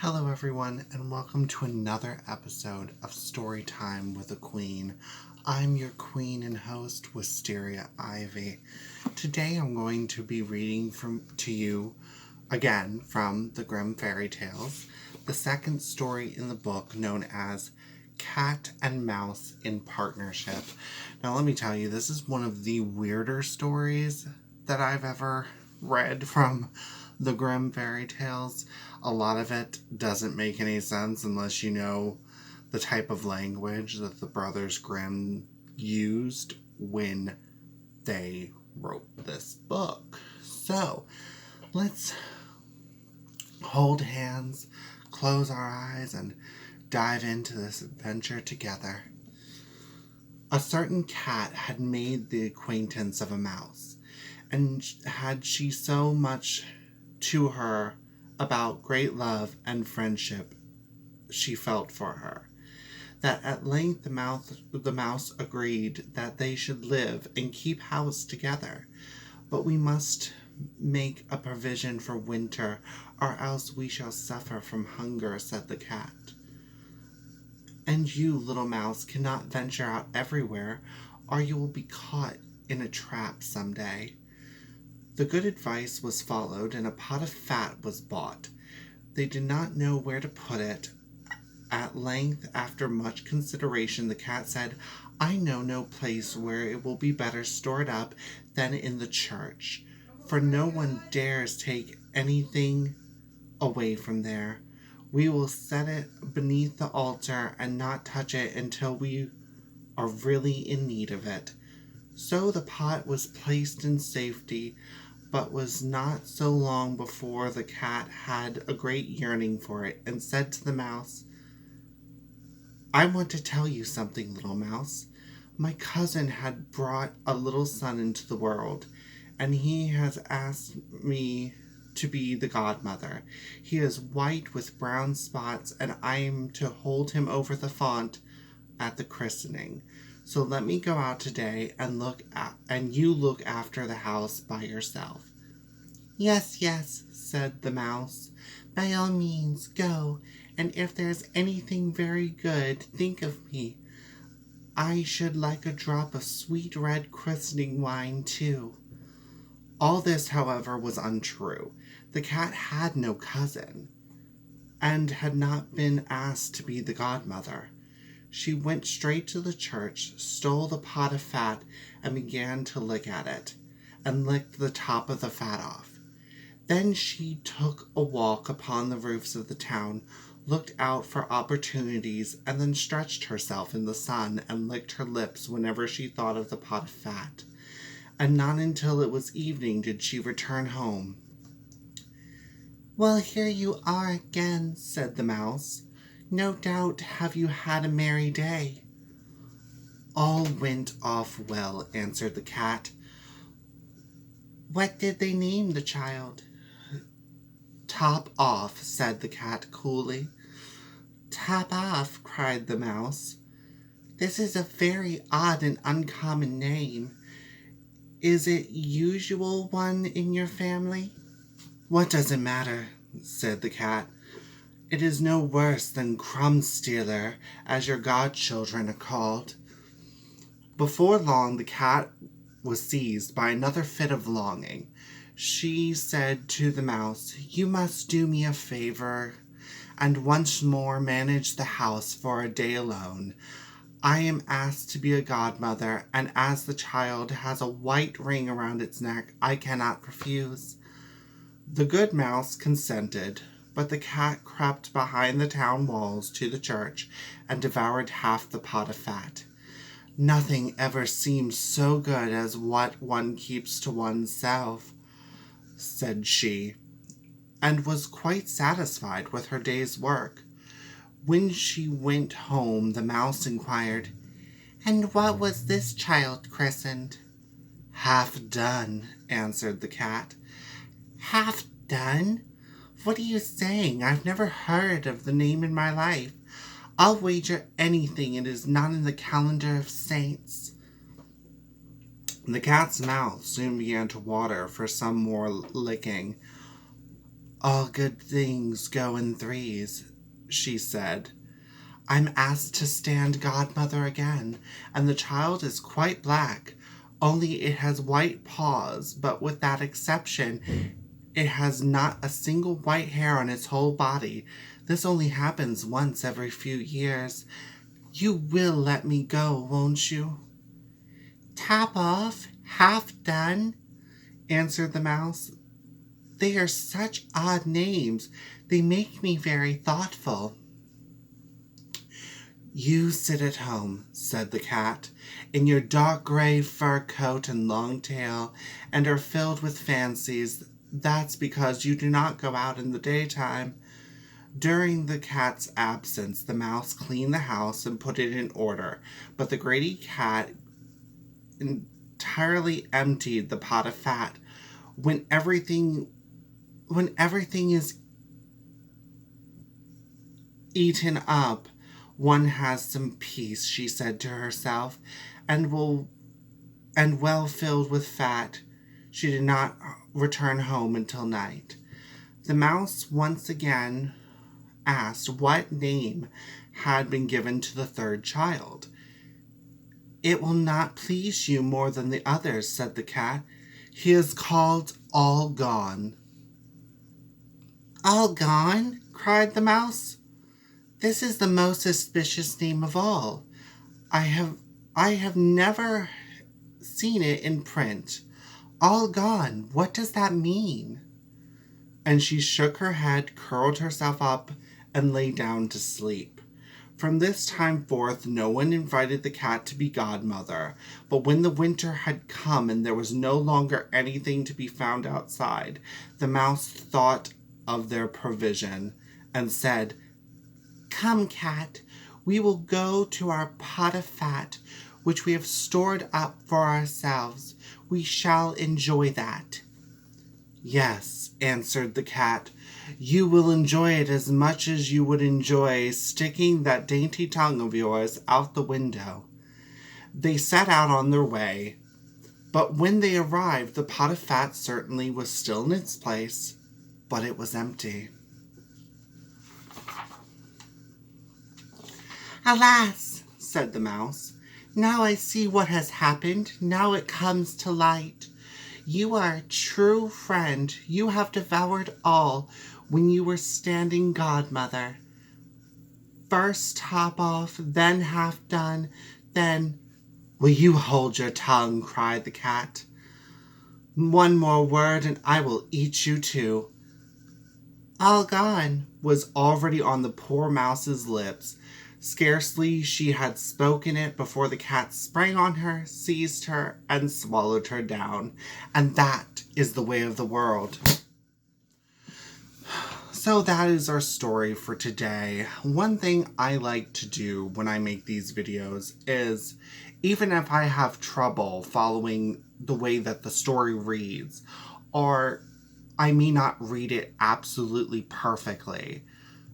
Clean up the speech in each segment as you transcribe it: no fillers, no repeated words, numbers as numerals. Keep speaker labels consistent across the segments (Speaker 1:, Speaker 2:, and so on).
Speaker 1: Hello everyone, and welcome to another episode of Storytime with a Queen. I'm your queen and host, Wisteria Ivy. Today I'm going to be reading to you again from the Grimm Fairy Tales, the second story in the book known as Cat and Mouse in Partnership. Now let me tell you, this is one of the weirder stories that I've ever read from the Grimm Fairy Tales. A lot of it doesn't make any sense unless you know the type of language that the brothers Grimm used when they wrote this book. So, let's hold hands, close our eyes, and dive into this adventure together. A certain cat had made the acquaintance of a mouse, and had she so much to her about great love and friendship she felt for her, that at length the mouse agreed that they should live and keep house together. But we must make a provision for winter, or else we shall suffer from hunger, said the cat. And you, little mouse, cannot venture out everywhere, or you will be caught in a trap some day. The good advice was followed, and a pot of fat was bought. They did not know where to put it. At length, after much consideration, the cat said, I know no place where it will be better stored up than in the church, for no one dares take anything away from there. We will set it beneath the altar and not touch it until we are really in need of it. So the pot was placed in safety, but was not so long before the cat had a great yearning for it, and said to the mouse, I want to tell you something, little mouse. My cousin had brought a little son into the world, and he has asked me to be the godmother. He is white with brown spots, and I am to hold him over the font at the christening. So let me go out today and you look after the house by yourself. Yes, said the mouse. By all means, go, and if there's anything very good, think of me. I should like a drop of sweet red christening wine, too. All this, however, was untrue. The cat had no cousin, and had not been asked to be the godmother. She went straight to the church, stole the pot of fat, and began to lick at it, and licked the top of the fat off. Then she took a walk upon the roofs of the town, looked out for opportunities, and then stretched herself in the sun and licked her lips whenever she thought of the pot of fat. And not until it was evening did she return home. Well, here you are again, said the mouse. No doubt have you had a merry day. All went off well, answered the cat. What did they name the child? Top off, said the cat coolly. Top off, cried the mouse. This is a very odd and uncommon name. Is it usual one in your family? What does it matter, said the cat. It is no worse than Crumb Stealer, as your godchildren are called. Before long the cat was seized by another fit of longing. She said to the mouse, You must do me a favor, and once more manage the house for a day alone. I am asked to be a godmother, and as the child has a white ring around its neck, I cannot refuse. The good mouse consented, but the cat crept behind the town walls to the church and devoured half the pot of fat. Nothing ever seems so good as what one keeps to oneself, said she, and was quite satisfied with her day's work. When she went home, the mouse inquired, And what was this child christened? Half done, answered the cat. Half done? What are you saying? I've never heard of the name in my life. I'll wager anything it is not in the calendar of saints. The cat's mouth soon began to water for some more licking. All good things go in threes, she said. I'm asked to stand godmother again, and the child is quite black, only it has white paws, but with that exception, it has not a single white hair on its whole body. This only happens once every few years. You will let me go, won't you? Tap off, half done, answered the mouse. They are such odd names. They make me very thoughtful. You sit at home, said the cat, in your dark gray fur coat and long tail, and are filled with fancies. That's because you do not go out in the daytime. During the cat's absence, the mouse cleaned the house and put it in order, but the greedy cat entirely emptied the pot of fat. When everything is eaten up, one has some peace, she said to herself, and well filled with fat. She did not return home until night. The mouse once again asked what name had been given to the third child. It will not please you more than the others, said the cat. He is called All Gone. All Gone? Cried the mouse. This is the most suspicious name of all. I have never seen it in print. All gone. What does that mean? And she shook her head, curled herself up, and lay down to sleep. From this time forth, no one invited the cat to be godmother, but when the winter had come and there was no longer anything to be found outside, the mouse thought of their provision and said, Come, cat, we will go to our pot of fat, which we have stored up for ourselves. We shall enjoy that. Yes, answered the cat, you will enjoy it as much as you would enjoy sticking that dainty tongue of yours out the window. They set out on their way, but when they arrived, the pot of fat certainly was still in its place, but it was empty. Alas, said the mouse, now I see what has happened. Now it comes to light. You are a true friend. You have devoured all when you were standing godmother. First top off, then half done, then... Will you hold your tongue, cried the cat. One more word and I will eat you too. All gone was already on the poor mouse's lips. Scarcely she had spoken it before the cat sprang on her, seized her, and swallowed her down. And that is the way of the world. So that is our story for today. One thing I like to do when I make these videos is, even if I have trouble following the way that the story reads, or I may not read it absolutely perfectly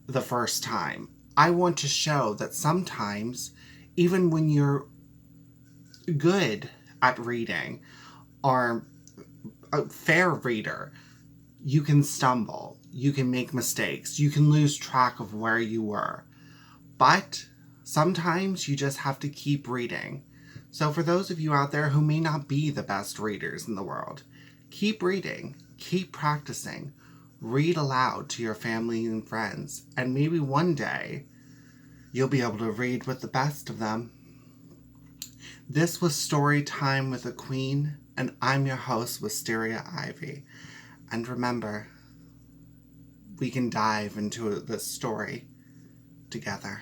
Speaker 1: the first time, I want to show that sometimes, even when you're good at reading or a fair reader, you can stumble, you can make mistakes, you can lose track of where you were. But sometimes you just have to keep reading. So for those of you out there who may not be the best readers in the world, keep reading, keep practicing. Read aloud to your family and friends, and maybe one day you'll be able to read with the best of them. This was Storytime with a Queen, and I'm your host, Wisteria Ivy. And remember, we can dive into this story together.